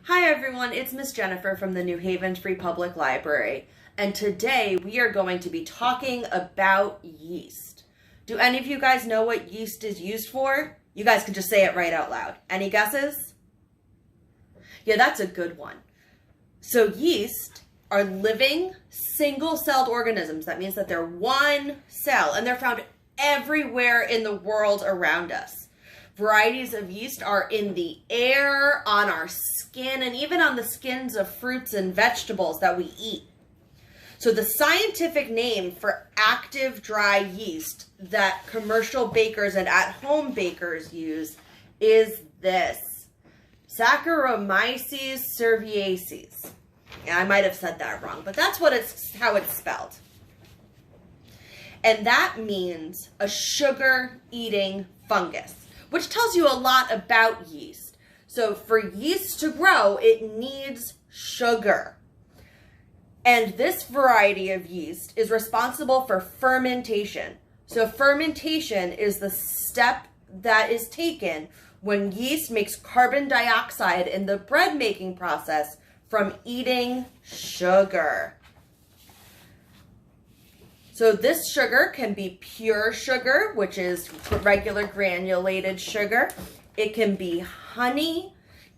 Hi everyone, it's Miss Jennifer from the New Haven Free Public Library, and today we are going to be talking about yeast. Do any of you guys know what yeast is used for? You guys can just say it right out loud. Any guesses? Yeah, that's a good one. So yeast are living, single-celled organisms. That means that they're one cell, and they're found everywhere in the world around us. Varieties of yeast are in the air, on our skin, and even on the skins of fruits and vegetables that we eat. So the scientific name for active dry yeast that commercial bakers and at-home bakers use is this: Saccharomyces cerevisiae. Yeah, I might have said that wrong, but that's how it's spelled. And that means a sugar-eating fungus, which tells you a lot about yeast. So for yeast to grow, it needs sugar. And this variety of yeast is responsible for fermentation. So fermentation is the step that is taken when yeast makes carbon dioxide in the bread making process from eating sugar. So this sugar can be pure sugar, which is regular granulated sugar. It can be honey.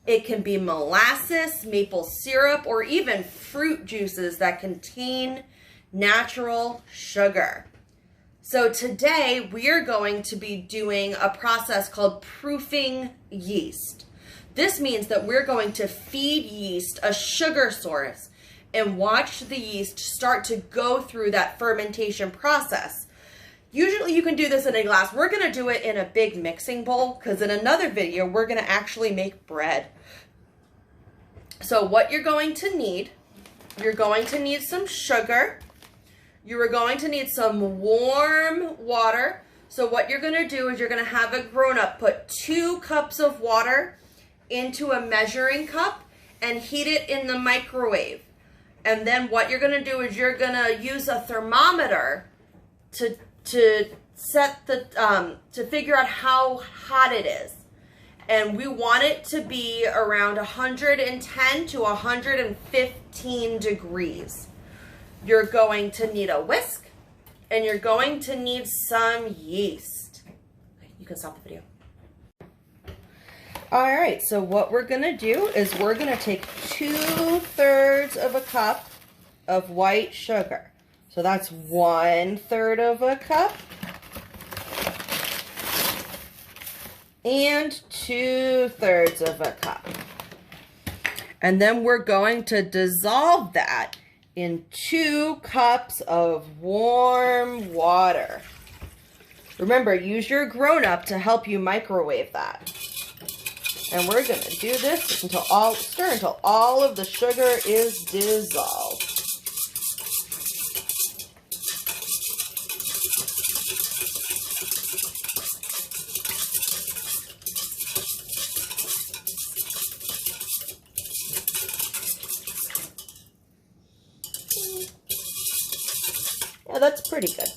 It can be molasses, maple syrup, or even fruit juices that contain natural sugar. So today we are going to be doing a process called proofing yeast. This means that we're going to feed yeast a sugar source and watch the yeast start to go through that fermentation process. Usually you can do this in a glass. We're gonna do it in a big mixing bowl because in another video, we're gonna actually make bread. So what you're going to need some sugar. You are going to need some warm water. So what you're gonna do is you're gonna have a grown-up put 2 cups of water into a measuring cup and heat it in the microwave. And then what you're going to do is you're going to use a thermometer to set the to figure out how hot it is. And we want it to be around 110 to 115 degrees. You're going to need a whisk, and you're going to need some yeast. You can stop the video. All right, so what we're gonna do is we're gonna take 2/3 of a cup of white sugar. So that's 1/3 of a cup and 2/3 of a cup. And then we're going to dissolve that in 2 cups of warm water. Remember, use your grown-up to help you microwave that. And we're going to do this stir until all of the sugar is dissolved. Yeah, that's pretty good.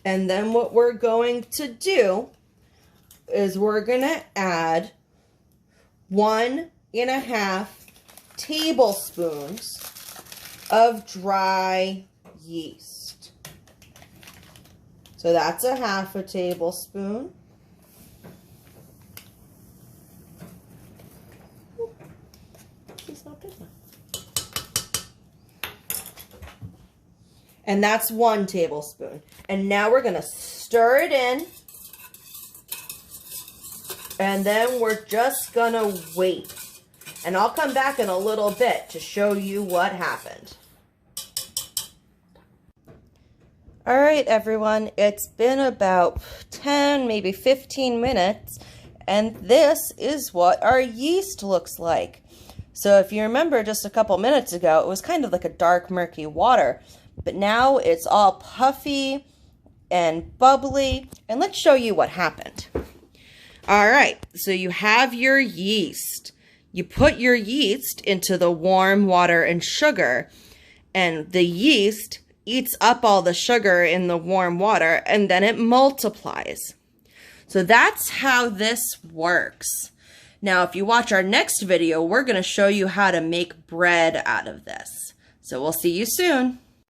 And then what we're going to do is we're gonna add 1.5 tablespoons of dry yeast. So that's 1/2 tablespoon. And that's 1 tablespoon. And now we're gonna stir it in. And then we're just gonna wait. And I'll come back in a little bit to show you what happened. All right, everyone, it's been about 10, maybe 15 minutes, and this is what our yeast looks like. So if you remember just a couple minutes ago, it was kind of like a dark, murky water, but now it's all puffy and bubbly, and let's show you what happened. All right, so you have your yeast. You put your yeast into the warm water and sugar, and the yeast eats up all the sugar in the warm water, and then it multiplies. So that's how this works. Now, if you watch our next video, we're going to show you how to make bread out of this. So we'll see you soon.